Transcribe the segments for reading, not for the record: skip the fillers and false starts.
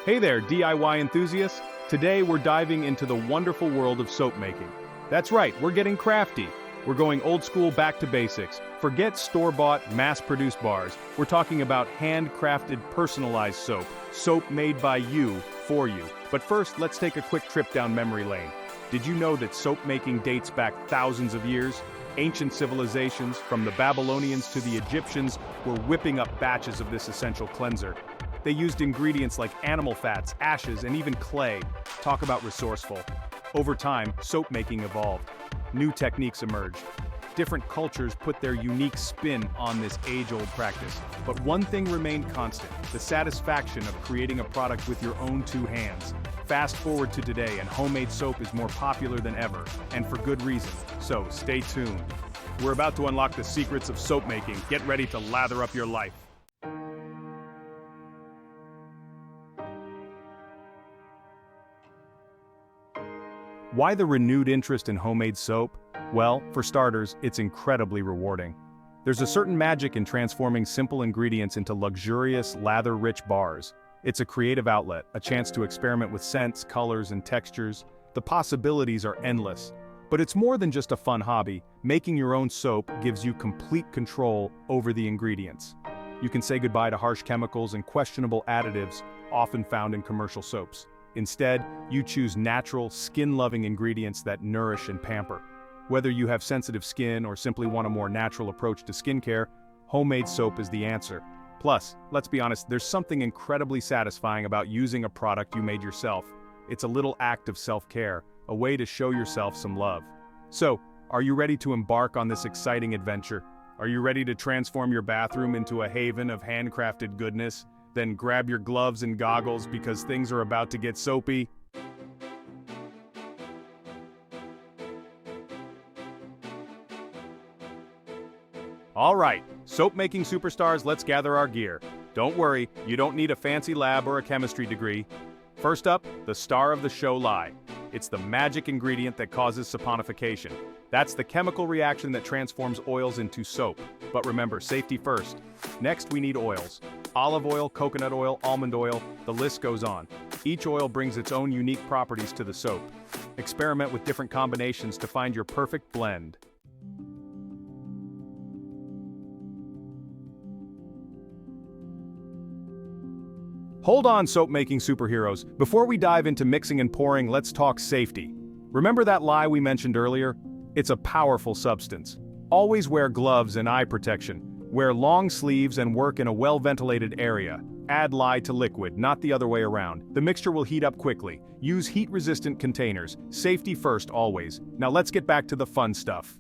Hey there, DIY enthusiasts! Today we're diving into the wonderful world of soap making. That's right, we're getting crafty. We're going old school back to basics. Forget store-bought, mass-produced bars. We're talking about handcrafted, personalized soap. Soap made by you, for you. But first, let's take a quick trip down memory lane. Did you know that soap making dates back thousands of years? Ancient civilizations, from the Babylonians to the Egyptians, were whipping up batches of this essential cleanser. They used ingredients like animal fats, ashes, and even clay. Talk about resourceful. Over time, soap making evolved. New techniques emerged. Different cultures put their unique spin on this age-old practice. But one thing remained constant: the satisfaction of creating a product with your own two hands. Fast forward to today, and homemade soap is more popular than ever, and for good reason. So stay tuned. We're about to unlock the secrets of soap making. Get ready to lather up your life. Why the renewed interest in homemade soap? Well, for starters, it's incredibly rewarding. There's a certain magic in transforming simple ingredients into luxurious, lather-rich bars. It's a creative outlet, a chance to experiment with scents, colors, and textures. The possibilities are endless. But it's more than just a fun hobby. Making your own soap gives you complete control over the ingredients. You can say goodbye to harsh chemicals and questionable additives often found in commercial soaps. Instead, you choose natural, skin-loving ingredients that nourish and pamper. Whether you have sensitive skin or simply want a more natural approach to skincare, homemade soap is the answer. Plus, let's be honest, there's something incredibly satisfying about using a product you made yourself. It's a little act of self-care, a way to show yourself some love. So, are you ready to embark on this exciting adventure? Are you ready to transform your bathroom into a haven of handcrafted goodness? Then grab your gloves and goggles because things are about to get soapy. Alright, soap-making superstars, let's gather our gear. Don't worry, you don't need a fancy lab or a chemistry degree. First up, the star of the show, lye. It's the magic ingredient that causes saponification. That's the chemical reaction that transforms oils into soap. But remember, safety first. Next, we need oils. Olive oil, coconut oil, almond oil, the list goes on. Each oil brings its own unique properties to the soap. Experiment with different combinations to find your perfect blend. Hold on, soap-making superheroes. Before we dive into mixing and pouring, let's talk safety. Remember that lye we mentioned earlier? It's a powerful substance. Always wear gloves and eye protection. Wear long sleeves and work in a well-ventilated area. Add lye to liquid, not the other way around. The mixture will heat up quickly. Use heat-resistant containers. Safety first, always. Now let's get back to the fun stuff.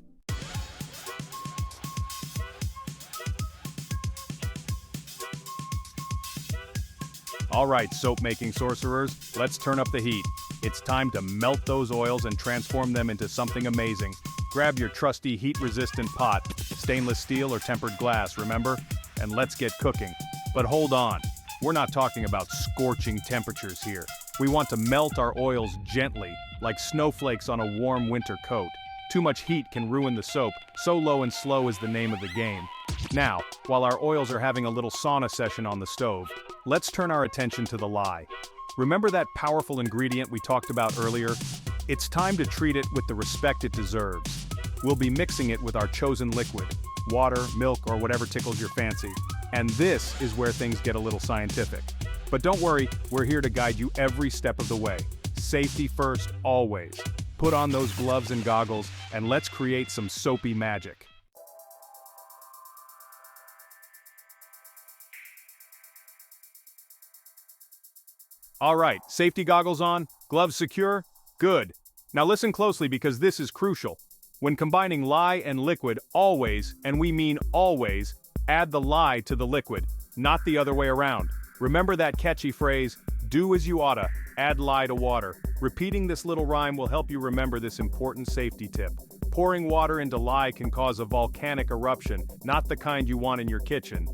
Alright, soap-making sorcerers, let's turn up the heat. It's time to melt those oils and transform them into something amazing. Grab your trusty heat-resistant pot, stainless steel or tempered glass, remember? And let's get cooking. But hold on, we're not talking about scorching temperatures here. We want to melt our oils gently, like snowflakes on a warm winter coat. Too much heat can ruin the soap, so low and slow is the name of the game. Now, while our oils are having a little sauna session on the stove, let's turn our attention to the lye. Remember that powerful ingredient we talked about earlier? It's time to treat it with the respect it deserves. We'll be mixing it with our chosen liquid, water, milk, or whatever tickles your fancy. And this is where things get a little scientific. But don't worry, we're here to guide you every step of the way. Safety first, always. Put on those gloves and goggles, and let's create some soapy magic. Alright, safety goggles on, gloves secure? Good. Now listen closely because this is crucial. When combining lye and liquid, always, and we mean always, add the lye to the liquid, not the other way around. Remember that catchy phrase, do as you oughta, add lye to water. Repeating this little rhyme will help you remember this important safety tip. Pouring water into lye can cause a volcanic eruption, not the kind you want in your kitchen.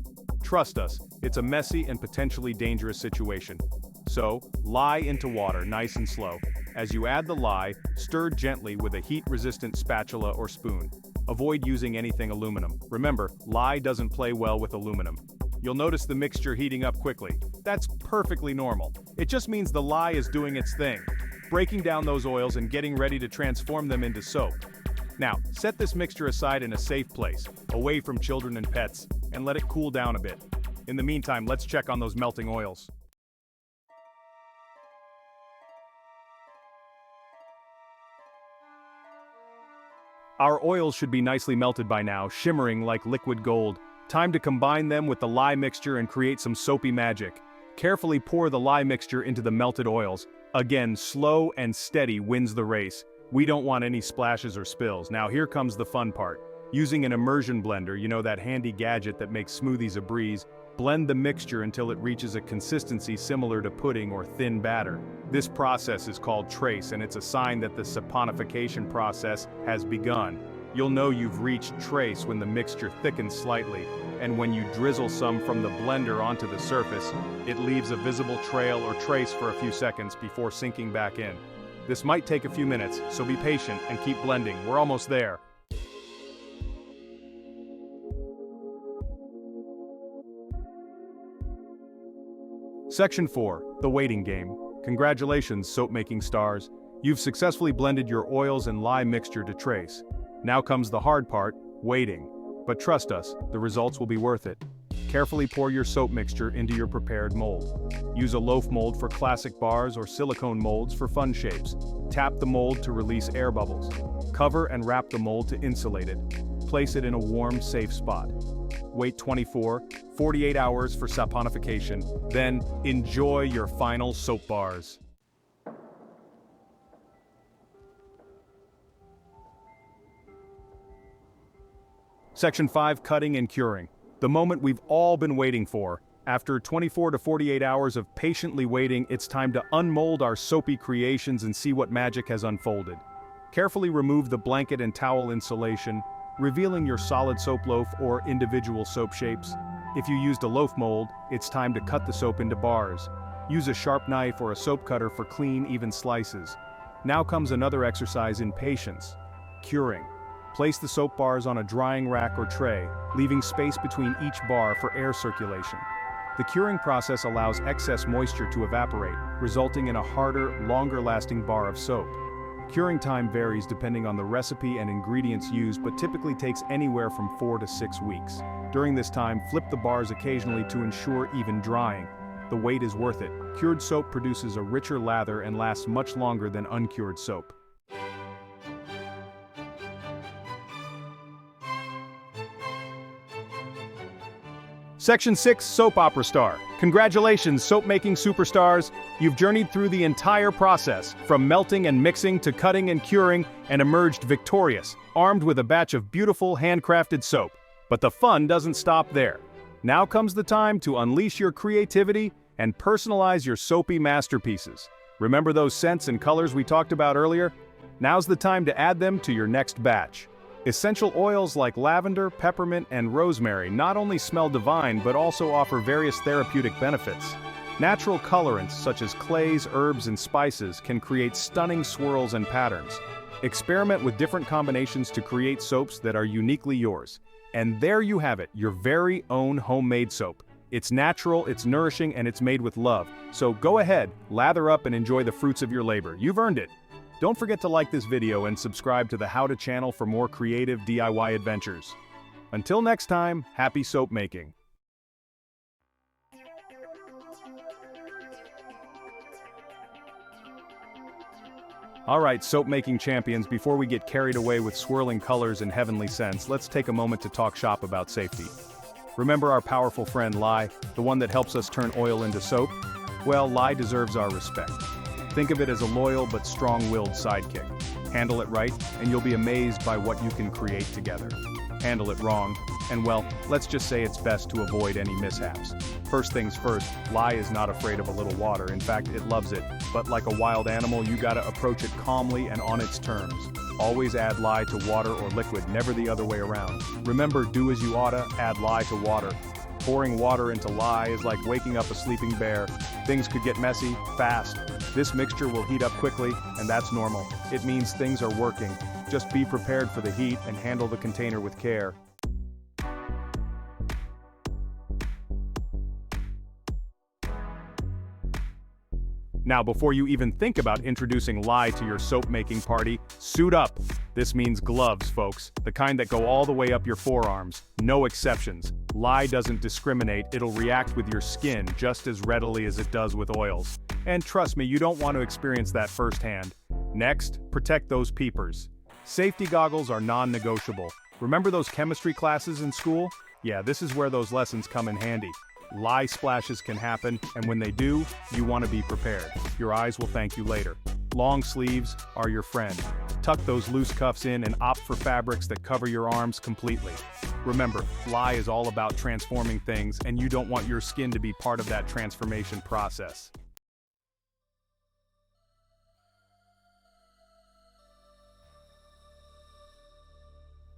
Trust us, it's a messy and potentially dangerous situation. So, lye into water nice and slow. As you add the lye, stir gently with a heat-resistant spatula or spoon. Avoid using anything aluminum. Remember, lye doesn't play well with aluminum. You'll notice the mixture heating up quickly. That's perfectly normal. It just means the lye is doing its thing, breaking down those oils and getting ready to transform them into soap. Now, set this mixture aside in a safe place, away from children and pets, and let it cool down a bit. In the meantime, let's check on those melting oils. Our oils should be nicely melted by now, shimmering like liquid gold. Time to combine them with the lye mixture and create some soapy magic. Carefully pour the lye mixture into the melted oils. Again, slow and steady wins the race. We don't want any splashes or spills. Now here comes the fun part. Using an immersion blender, you know, that handy gadget that makes smoothies a breeze, blend the mixture until it reaches a consistency similar to pudding or thin batter. This process is called trace, and it's a sign that the saponification process has begun. You'll know you've reached trace when the mixture thickens slightly, and when you drizzle some from the blender onto the surface, it leaves a visible trail or trace for a few seconds before sinking back in. This might take a few minutes, so be patient and keep blending. We're almost there. Section 4, the waiting game. Congratulations, soap-making stars. You've successfully blended your oils and lye mixture to trace. Now comes the hard part, waiting. But trust us, the results will be worth it. Carefully pour your soap mixture into your prepared mold. Use a loaf mold for classic bars or silicone molds for fun shapes. Tap the mold to release air bubbles. Cover and wrap the mold to insulate it. Place it in a warm, safe spot. Wait 48 hours for saponification, then enjoy your final soap bars. Section 5, cutting and curing. The moment we've all been waiting for. After 24 to 48 hours of patiently waiting, it's time to unmold our soapy creations and see what magic has unfolded. Carefully remove the blanket and towel insulation, revealing your solid soap loaf or individual soap shapes. If you used a loaf mold, it's time to cut the soap into bars. Use a sharp knife or a soap cutter for clean, even slices. Now comes another exercise in patience. Curing. Place the soap bars on a drying rack or tray, leaving space between each bar for air circulation. The curing process allows excess moisture to evaporate, resulting in a harder, longer-lasting bar of soap. Curing time varies depending on the recipe and ingredients used, but typically takes anywhere from 4 to 6 weeks. During this time, flip the bars occasionally to ensure even drying. The wait is worth it. Cured soap produces a richer lather and lasts much longer than uncured soap. Section 6, Soap Opera Star. Congratulations, soap-making superstars. You've journeyed through the entire process, from melting and mixing to cutting and curing, and emerged victorious, armed with a batch of beautiful handcrafted soap. But the fun doesn't stop there. Now comes the time to unleash your creativity and personalize your soapy masterpieces. Remember those scents and colors we talked about earlier? Now's the time to add them to your next batch. Essential oils like lavender, peppermint, and rosemary not only smell divine but also offer various therapeutic benefits. Natural colorants such as clays, herbs, and spices can create stunning swirls and patterns. Experiment with different combinations to create soaps that are uniquely yours. And there you have it, your very own homemade soap. It's natural, it's nourishing, and it's made with love. So go ahead, lather up and enjoy the fruits of your labor. You've earned it. Don't forget to like this video and subscribe to the How To channel for more creative DIY adventures. Until next time, happy soap making. Alright, soap making champions, before we get carried away with swirling colors and heavenly scents, let's take a moment to talk shop about safety. Remember our powerful friend lye, the one that helps us turn oil into soap? Well, lye deserves our respect. Think of it as a loyal but strong-willed sidekick. Handle it right, and you'll be amazed by what you can create together. Handle it wrong, and well, let's just say it's best to avoid any mishaps. First things first, lye is not afraid of a little water. In fact, it loves it. But like a wild animal, you gotta approach it calmly and on its terms. Always add lye to water or liquid, never the other way around. Remember, do as you oughta, add lye to water. Pouring water into lye is like waking up a sleeping bear. Things could get messy, fast. This mixture will heat up quickly, and that's normal. It means things are working. Just be prepared for the heat and handle the container with care. Now, before you even think about introducing lye to your soap-making party, suit up. This means gloves, folks, the kind that go all the way up your forearms. No exceptions. Lye doesn't discriminate, it'll react with your skin just as readily as it does with oils. And trust me, you don't want to experience that firsthand. Next, protect those peepers. Safety goggles are non-negotiable. Remember those chemistry classes in school? Yeah, this is where those lessons come in handy. Lye splashes can happen, and when they do, you want to be prepared. Your eyes will thank you later. Long sleeves are your friend. Tuck those loose cuffs in and opt for fabrics that cover your arms completely. Remember, lye is all about transforming things, and you don't want your skin to be part of that transformation process.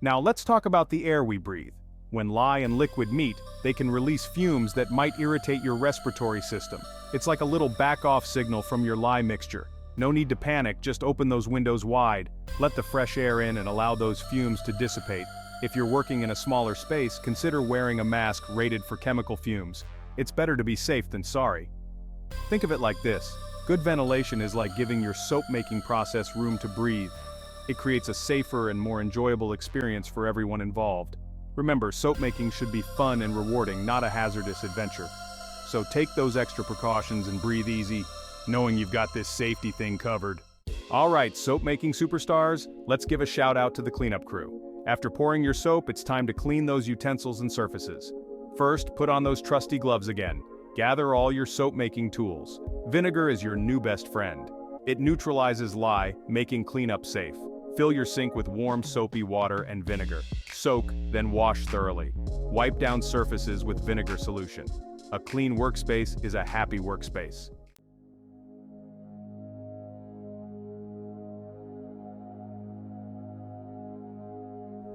Now let's talk about the air we breathe. When lye and liquid meet, they can release fumes that might irritate your respiratory system. It's like a little back-off signal from your lye mixture. No need to panic, just open those windows wide, let the fresh air in and allow those fumes to dissipate. If you're working in a smaller space, consider wearing a mask rated for chemical fumes. It's better to be safe than sorry. Think of it like this. Good ventilation is like giving your soap-making process room to breathe. It creates a safer and more enjoyable experience for everyone involved. Remember, soap making should be fun and rewarding, not a hazardous adventure. So take those extra precautions and breathe easy, knowing you've got this safety thing covered. Alright, soap making superstars, let's give a shout out to the cleanup crew. After pouring your soap, it's time to clean those utensils and surfaces. First, put on those trusty gloves again. Gather all your soap making tools. Vinegar is your new best friend. It neutralizes lye, making cleanup safe. Fill your sink with warm soapy water and vinegar. Soak, then wash thoroughly. Wipe down surfaces with vinegar solution. A clean workspace is a happy workspace.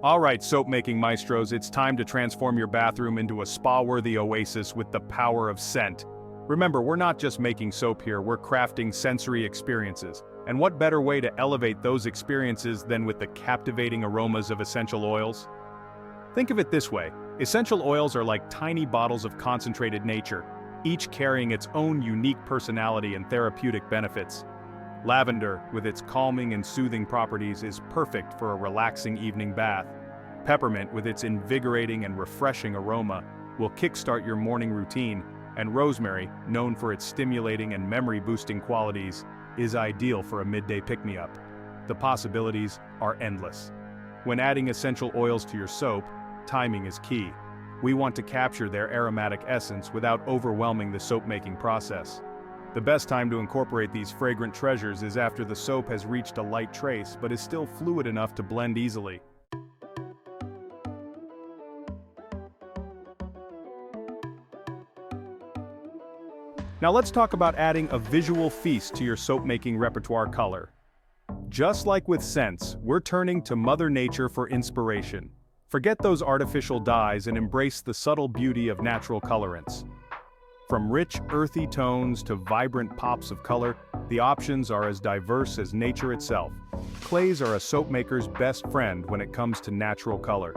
Alright, soap-making maestros, it's time to transform your bathroom into a spa-worthy oasis with the power of scent. Remember, we're not just making soap here, we're crafting sensory experiences. And what better way to elevate those experiences than with the captivating aromas of essential oils? Think of it this way, essential oils are like tiny bottles of concentrated nature, each carrying its own unique personality and therapeutic benefits. Lavender, with its calming and soothing properties, is perfect for a relaxing evening bath. Peppermint, with its invigorating and refreshing aroma, will kickstart your morning routine, and rosemary, known for its stimulating and memory-boosting qualities, is ideal for a midday pick-me-up. The possibilities are endless. When adding essential oils to your soap, timing is key. We want to capture their aromatic essence without overwhelming the soap-making process. The best time to incorporate these fragrant treasures is after the soap has reached a light trace but is still fluid enough to blend easily. Now let's talk about adding a visual feast to your soap-making repertoire color. Just like with scents, we're turning to Mother Nature for inspiration. Forget those artificial dyes and embrace the subtle beauty of natural colorants. From rich, earthy tones to vibrant pops of color, the options are as diverse as nature itself. Clays are a soap maker's best friend when it comes to natural color.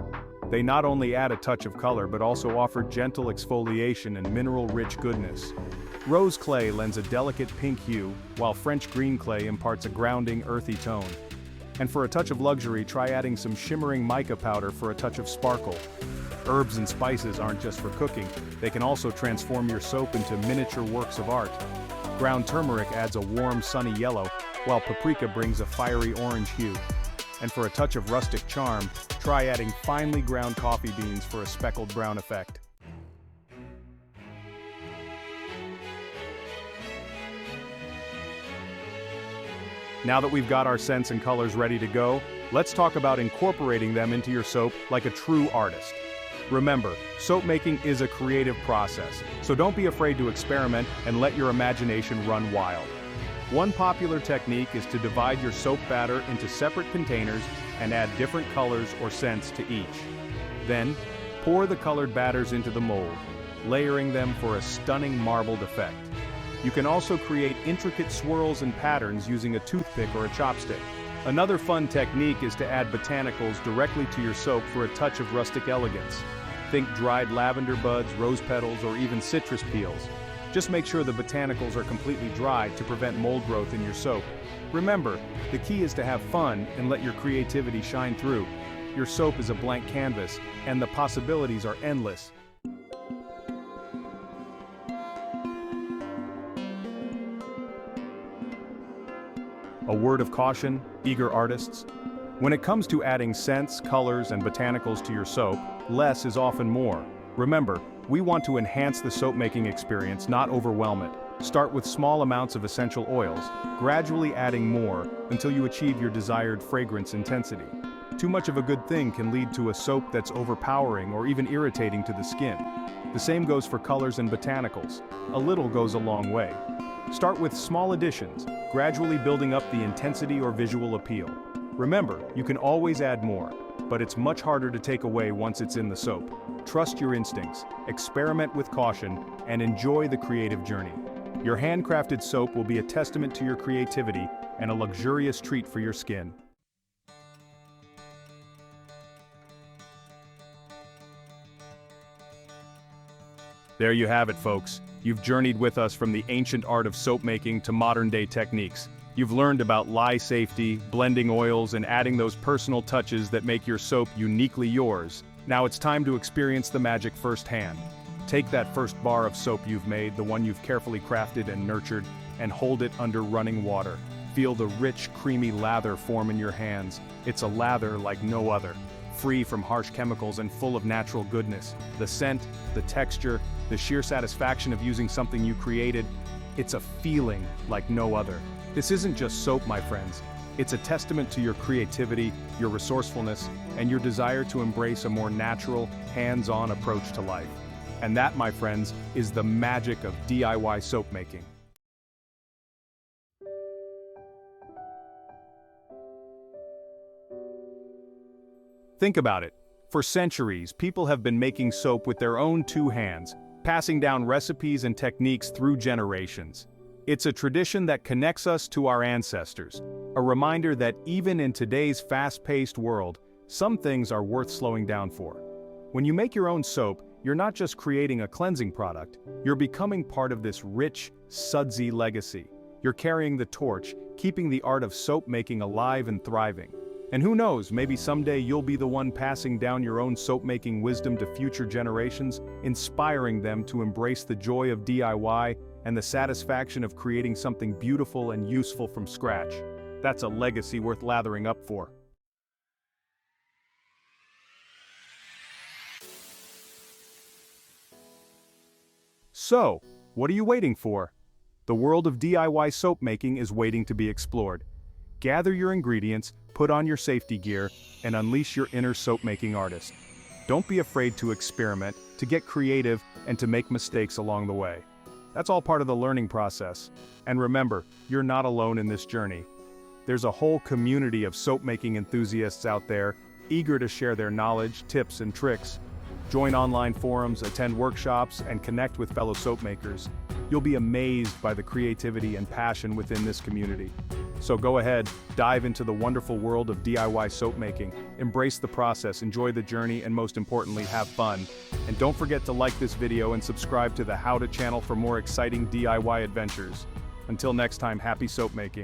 They not only add a touch of color but also offer gentle exfoliation and mineral-rich goodness. Rose clay lends a delicate pink hue, while French green clay imparts a grounding, earthy tone. And for a touch of luxury, try adding some shimmering mica powder for a touch of sparkle. Herbs and spices aren't just for cooking, they can also transform your soap into miniature works of art. Ground turmeric adds a warm, sunny yellow, while paprika brings a fiery orange hue. And for a touch of rustic charm, try adding finely ground coffee beans for a speckled brown effect. Now that we've got our scents and colors ready to go, let's talk about incorporating them into your soap like a true artist. Remember, soap making is a creative process, so don't be afraid to experiment and let your imagination run wild. One popular technique is to divide your soap batter into separate containers and add different colors or scents to each. Then, pour the colored batters into the mold, layering them for a stunning marbled effect. You can also create intricate swirls and patterns using a toothpick or a chopstick. Another fun technique is to add botanicals directly to your soap for a touch of rustic elegance. Think dried lavender buds, rose petals, or even citrus peels. Just make sure the botanicals are completely dry to prevent mold growth in your soap. Remember, the key is to have fun and let your creativity shine through. Your soap is a blank canvas, and the possibilities are endless. A word of caution, eager artists. When it comes to adding scents, colors, and botanicals to your soap, less is often more. Remember, we want to enhance the soap-making experience, not overwhelm it. Start with small amounts of essential oils, gradually adding more until you achieve your desired fragrance intensity. Too much of a good thing can lead to a soap that's overpowering or even irritating to the skin. The same goes for colors and botanicals. A little goes a long way. Start with small additions, gradually building up the intensity or visual appeal. Remember, you can always add more, but it's much harder to take away once it's in the soap. Trust your instincts, experiment with caution, and enjoy the creative journey. Your handcrafted soap will be a testament to your creativity and a luxurious treat for your skin. There you have it, folks. You've journeyed with us from the ancient art of soap making to modern-day techniques. You've learned about lye safety, blending oils, and adding those personal touches that make your soap uniquely yours. Now it's time to experience the magic firsthand. Take that first bar of soap you've made, the one you've carefully crafted and nurtured, and hold it under running water. Feel the rich, creamy lather form in your hands. It's a lather like no other, free from harsh chemicals and full of natural goodness. The scent, the texture, the sheer satisfaction of using something you created, it's a feeling like no other. This isn't just soap, my friends. It's a testament to your creativity, your resourcefulness, and your desire to embrace a more natural, hands-on approach to life. And that, my friends, is the magic of DIY soap making. Think about it. For centuries, people have been making soap with their own two hands, passing down recipes and techniques through generations. It's a tradition that connects us to our ancestors, a reminder that even in today's fast-paced world, some things are worth slowing down for. When you make your own soap, you're not just creating a cleansing product, you're becoming part of this rich, sudsy legacy. You're carrying the torch, keeping the art of soap making alive and thriving. And who knows, maybe someday you'll be the one passing down your own soap-making wisdom to future generations, inspiring them to embrace the joy of DIY and the satisfaction of creating something beautiful and useful from scratch. That's a legacy worth lathering up for. So, what are you waiting for? The world of DIY soap making is waiting to be explored. Gather your ingredients, put on your safety gear, and unleash your inner soap-making artist. Don't be afraid to experiment, to get creative, and to make mistakes along the way. That's all part of the learning process. And remember, you're not alone in this journey. There's a whole community of soap-making enthusiasts out there, eager to share their knowledge, tips, and tricks. Join online forums, attend workshops, and connect with fellow soap makers. You'll be amazed by the creativity and passion within this community. So go ahead, dive into the wonderful world of DIY soap making. Embrace the process, enjoy the journey, and most importantly, have fun. And don't forget to like this video and subscribe to the How To channel for more exciting DIY adventures. Until next time, happy soap making.